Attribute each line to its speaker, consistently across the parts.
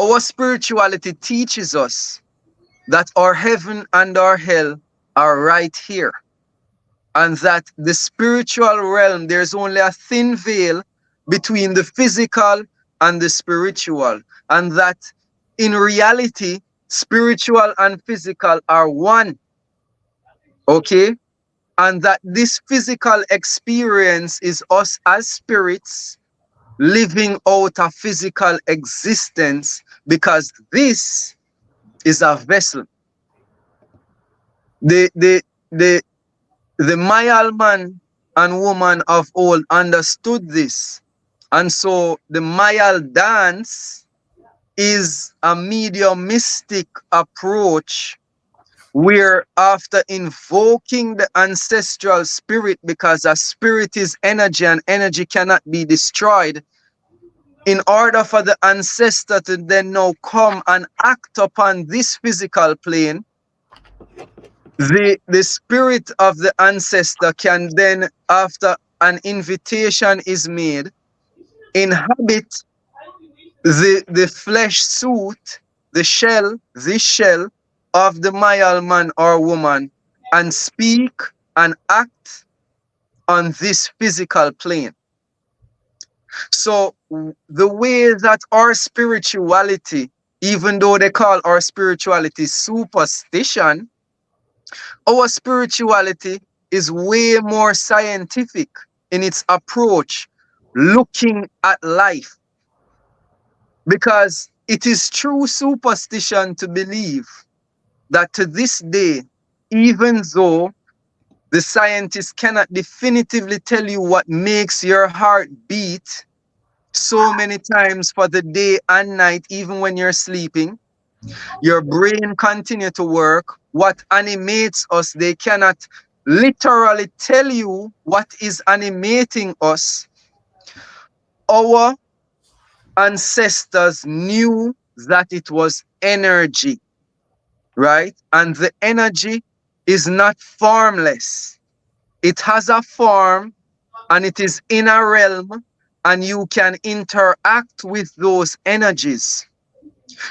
Speaker 1: Our spirituality teaches us that our heaven and our hell are right here. And that the spiritual realm, there's only a thin veil between the physical and the spiritual. And that in reality, spiritual and physical are one. Okay? And that this physical experience is us as spirits living out a physical existence, because this is a vessel. The Myal man and woman of old understood this. And so the Myal dance is a mediumistic approach where, after invoking the ancestral spirit, because a spirit is energy and energy cannot be destroyed, in order for the ancestor to then now come and act upon this physical plane, the spirit of the ancestor can then, after an invitation is made, inhabit the flesh suit, the shell, this shell of the Myal man or woman, and speak and act on this physical plane. So the way that our spirituality, even though they call our spirituality superstition, our spirituality is way more scientific in its approach, looking at life. Because it is true superstition to believe that to this day, even though the scientists cannot definitively tell you what makes your heart beat so many times for the day and night, even when you're sleeping, your brain continue to work. What animates us, they cannot literally tell you what is animating us. Our ancestors knew that it was energy, right? And the energy is not formless. It has a form and it is in a realm, and you can interact with those energies.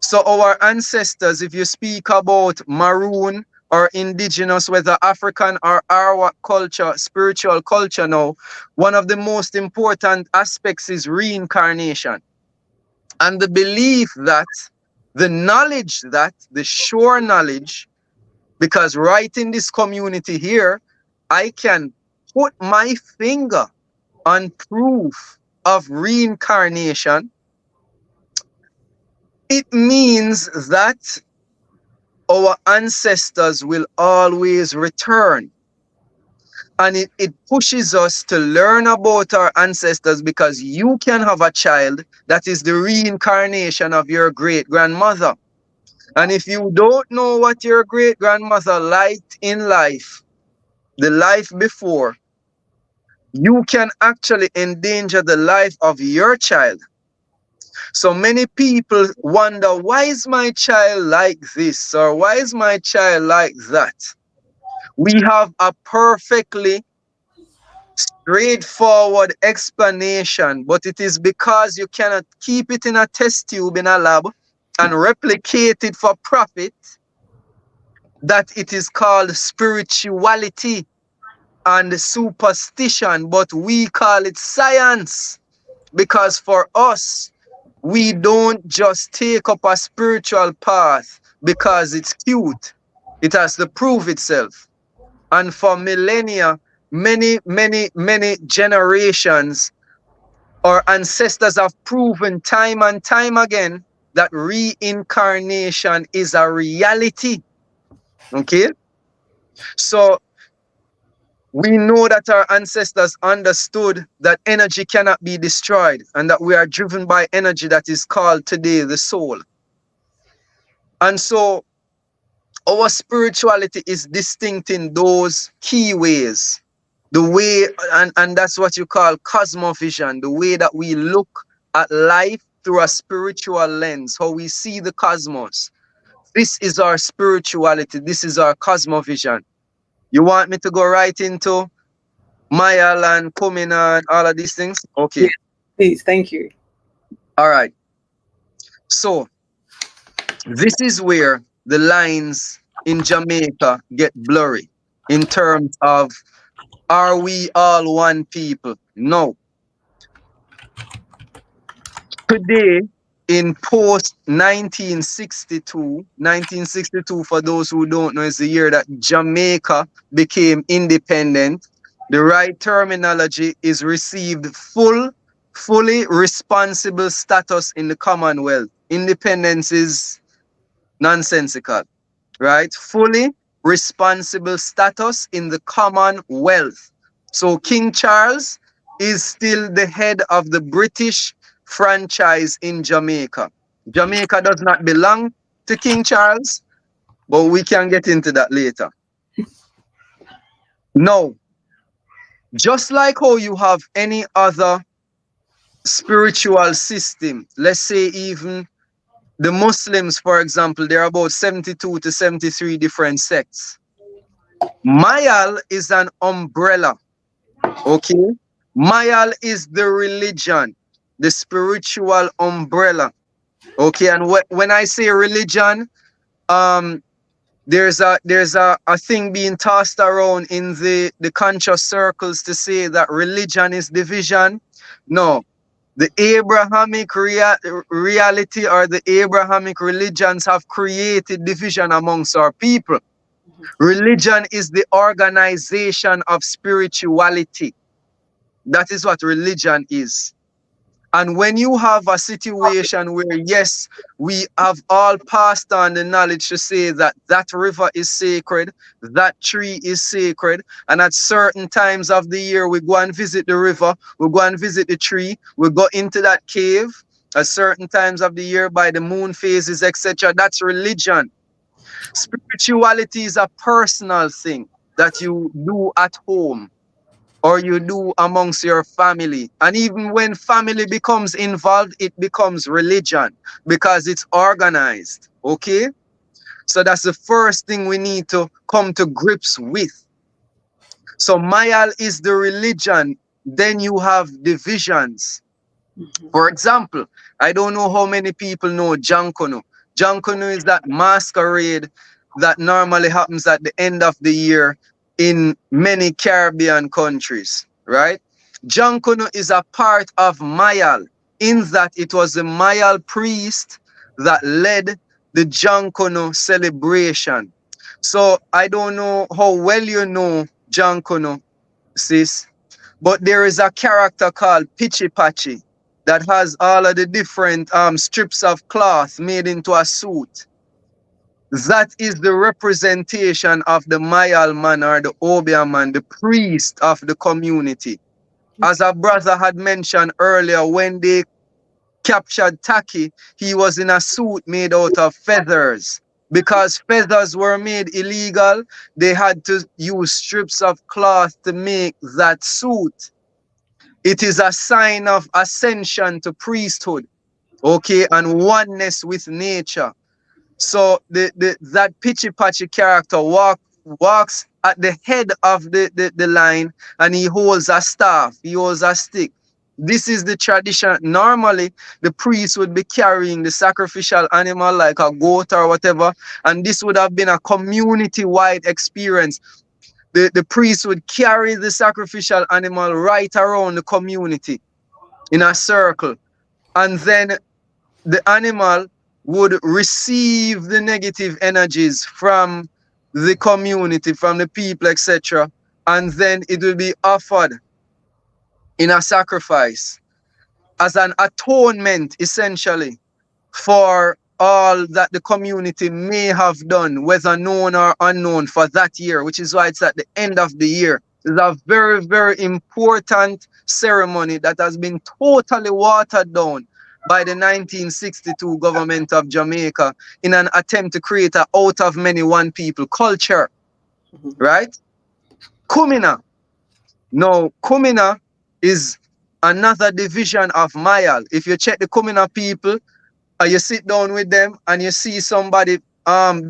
Speaker 1: So our ancestors, if you speak about Maroon or indigenous, whether African or Arawak culture, spiritual culture now, one of the most important aspects is reincarnation. And the belief that, the knowledge that, the sure knowledge, because right in this community here, I can put my finger on proof of reincarnation. It means that our ancestors will always return. And it pushes us to learn about our ancestors, because you can have a child that is the reincarnation of your great-grandmother. And if you don't know what your great-grandmother liked in life, the life before, you can actually endanger the life of your child. So many people wonder, why is my child like this? Or why is my child like that? We have a perfectly straightforward explanation, but it is because you cannot keep it in a test tube in a lab and replicate it for profit that it is called spirituality and superstition, but we call it science. Because for us, we don't just take up a spiritual path because it's cute. It has to prove itself. And for millennia, many generations, our ancestors have proven time and time again that reincarnation is a reality. Okay? So we know that our ancestors understood that energy cannot be destroyed, and that we are driven by energy that is called today the soul. And so our spirituality is distinct in those key ways. The way, and that's what you call cosmovision, the way that we look at life through a spiritual lens, how we see the cosmos. This is our spirituality. This is our cosmovision. You want me to go right into Myal and Kumina and all of these things? Okay.
Speaker 2: Yeah, please, thank you.
Speaker 1: All right. So This is where the lines in Jamaica get blurry in terms of, are we all one people? No. Today, in post 1962, for those who don't know, is the year that Jamaica became independent. The right terminology is received fully responsible status in the Commonwealth. Independence is nonsensical, right? Fully responsible status in the Commonwealth. So King Charles is still the head of the British franchise in Jamaica. Jamaica does not belong to King Charles, but we can get into that later. Now, just like how you have any other spiritual system, let's say even the Muslims, for example, there are about 72 to 73 different sects. Mayal is an umbrella, okay? Mayal is the religion, the spiritual umbrella, okay? And when I say religion, um, there's a thing being tossed around in the conscious circles to say that religion is division. No, the Abrahamic reality or the Abrahamic religions have created division amongst our people. Religion is the organization of spirituality. That is what religion is. And when you have a situation where, yes, we have all passed on the knowledge to say that that river is sacred, that tree is sacred, and at certain times of the year, we go and visit the river, we go and visit the tree, we go into that cave at certain times of the year by the moon phases, etc. That's religion. Spirituality is a personal thing that you do at home or you do amongst your family. And even when family becomes involved, it becomes religion because it's organized. Okay? So that's the first thing we need to come to grips with. So Myal is the religion. Then you have divisions. For example, I don't know how many people know Jankono. Jankono is that masquerade that normally happens at the end of the year in many Caribbean countries, right? Jankono is a part of Mayal in that it was the Mayal priest that led the Jankono celebration. So I don't know how well you know Jankono, sis, but there is a character called Pichi Pachi that has all of the different strips of cloth made into a suit. That is the representation of the Myal man or the Obeah man, the priest of the community. As a brother had mentioned earlier, when they captured Taki, he was in a suit made out of feathers. Because feathers were made illegal, they had to use strips of cloth to make that suit. It is a sign of ascension to priesthood, okay, and oneness with nature. So that Pitchy Patchy character walks at the head of the line and he holds a staff, he holds a stick. This is the tradition. Normally, the priest would be carrying the sacrificial animal like a goat or whatever, and this would have been a community-wide experience. The priest would carry the sacrificial animal right around the community in a circle, and then the animal would receive the negative energies from the community, from the people, etc. And then it will be offered in a sacrifice as an atonement, essentially, for all that the community may have done, whether known or unknown, for that year, which is why it's at the end of the year. It's a very, very important ceremony that has been totally watered down by the 1962 government of Jamaica in an attempt to create a out of many one people culture, right? Kumina. Now, Kumina is another division of Myal. If you check the Kumina people, you sit down with them and you see somebody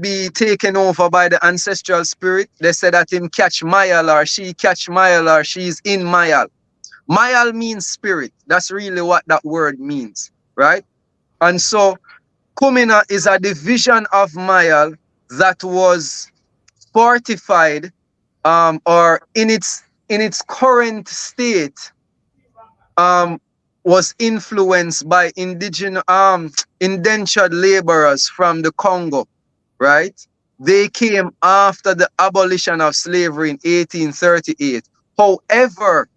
Speaker 1: be taken over by the ancestral spirit, they say that him catch Myal or she catch Myal or she's in Myal. Myal means spirit. That's really what that word means, right? And so Kumina is a division of Myal that was fortified, or in its current state, um, was influenced by indigenous indentured laborers from the Congo, right? They came after the abolition of slavery in 1838. However,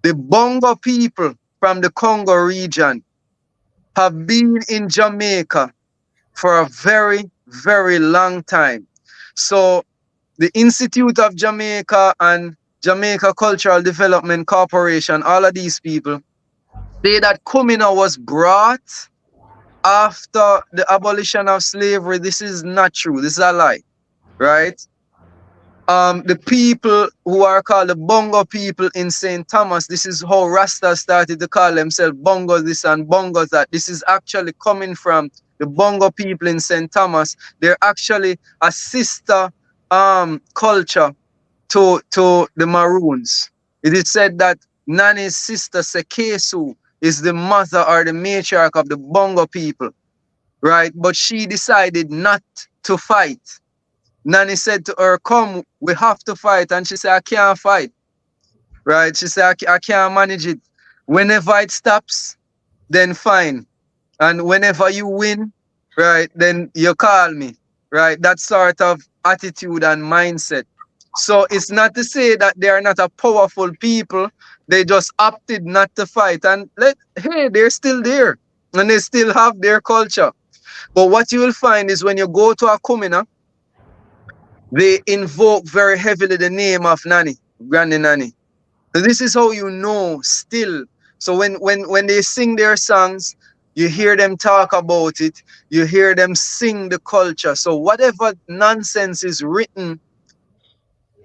Speaker 1: the Bongo people from the Congo region have been in Jamaica for a very, very long time. So the Institute of Jamaica and Jamaica Cultural Development Corporation, all of these people, say that Kumina was brought after the abolition of slavery. This is not true. This is a lie, right? The people who are called the Bongo people in St. Thomas, this is how Rasta started to call themselves Bongo this and Bongo that. This is actually coming from the Bongo people in St. Thomas. They're actually a sister culture to the Maroons. It is said that Nani's sister Sekesu is the mother or the matriarch of the Bongo people, right? But she decided not to fight. Nani said to her, "Come, we have to fight." And she said, "I can't fight." Right? She said, I can't manage it. Whenever it stops, then fine. And whenever you win, right, then you call me. Right? That sort of attitude and mindset. So it's not to say that they are not a powerful people. They just opted not to fight. And hey, they're still there. And they still have their culture. But what you will find is when you go to a Kumina, they invoke very heavily the name of Nani, Granny Nani. So this is how you know still. So when they sing their songs, you hear them talk about it, you hear them sing the culture. So whatever nonsense is written,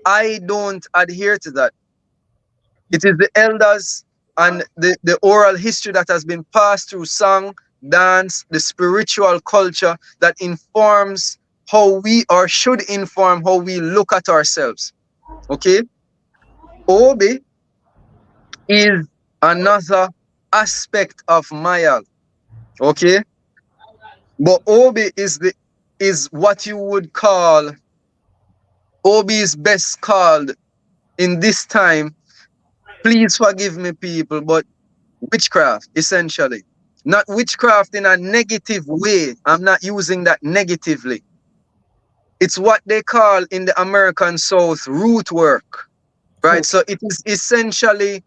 Speaker 1: I don't adhere to that. It is the elders and the oral history that has been passed through song, dance, the spiritual culture that informs how we, or should inform how we look at ourselves. Okay? Obi is another aspect of Mayal. Okay? But Obi is what you would call, Obi is best called in this time, please forgive me people, but witchcraft, essentially. Not witchcraft in a negative way. I'm not using that negatively. It's what they call in the American South root work, right? So it is essentially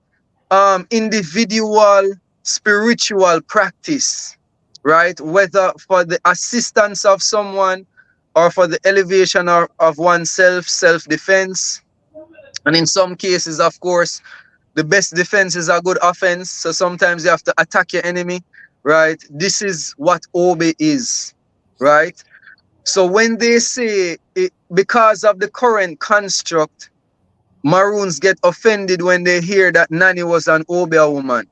Speaker 1: individual spiritual practice, right? Whether for the assistance of someone or for the elevation of oneself, self-defense. And in some cases, of course, the best defense is a good offense. So sometimes you have to attack your enemy, right? This is what Obe is, right? So when they say it, because of the current construct, Maroons get offended when they hear that Nani was an Obeah woman.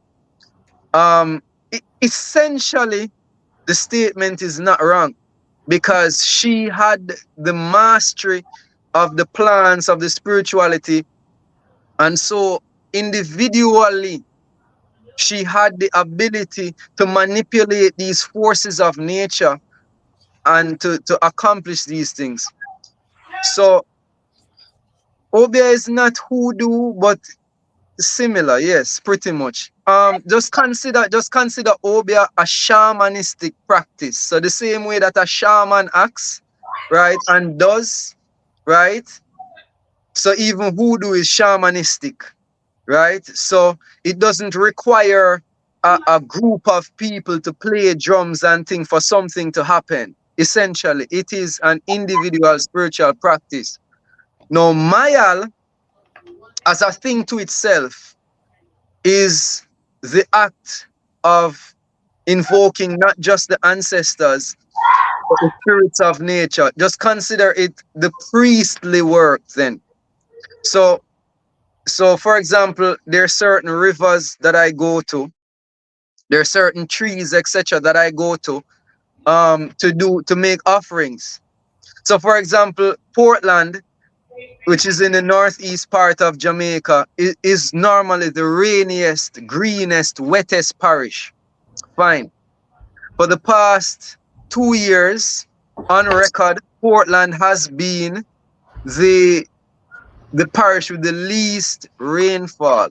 Speaker 1: Essentially, the statement is not wrong because she had the mastery of the plans of the spirituality, and so individually she had the ability to manipulate these forces of nature and to accomplish these things. So Obia is not hoodoo, but similar, yes, pretty much. Just consider Obia a shamanistic practice. So the same way that a shaman acts, right, and does, right? So even hoodoo is shamanistic, right? So it doesn't require a group of people to play drums and things for something to happen. Essentially, it is an individual spiritual practice. Now, Mayal, as a thing to itself, is the act of invoking not just the ancestors, but the spirits of nature. Just consider it the priestly work then. So for example, there are certain rivers that I go to, there are certain trees, etc., that I go to make offerings. So for example, Portland, which is in the northeast part of Jamaica, is normally the rainiest, greenest, wettest parish. Fine. For the past 2 years, on record, Portland has been the parish with the least rainfall.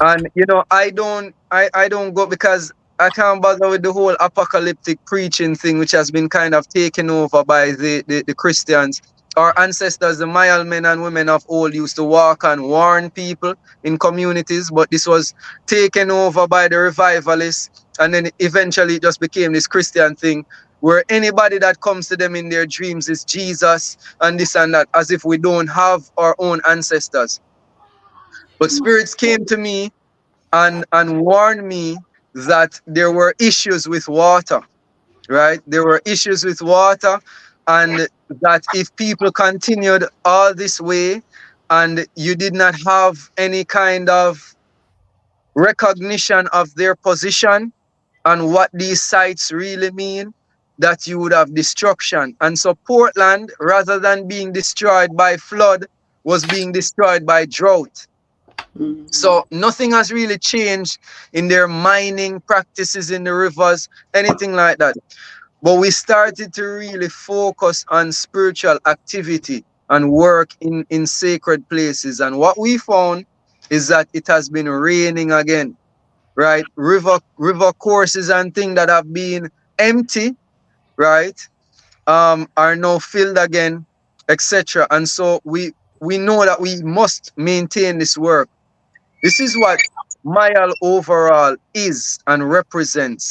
Speaker 1: And I don't go because I can't bother with the whole apocalyptic preaching thing, which has been kind of taken over by the Christians. Our ancestors, the Myal men and women of old, used to walk and warn people in communities, but this was taken over by the revivalists, and then eventually it just became this Christian thing where anybody that comes to them in their dreams is Jesus and this and that, as if we don't have our own ancestors. But spirits came to me and warned me that there were issues with water, right? There were issues with water, and that if people continued all this way and you did not have any kind of recognition of their position and what these sites really mean, that you would have destruction. And so Portland, rather than being destroyed by flood, was being destroyed by drought. So nothing has really changed in their mining practices in the rivers, anything like that. But we started to really focus on spiritual activity and work in sacred places. And what we found is that it has been raining again, right? River courses and things that have been empty, right, are now filled again, etc. And so we know that we must maintain this work. This is what Mayal overall is and represents.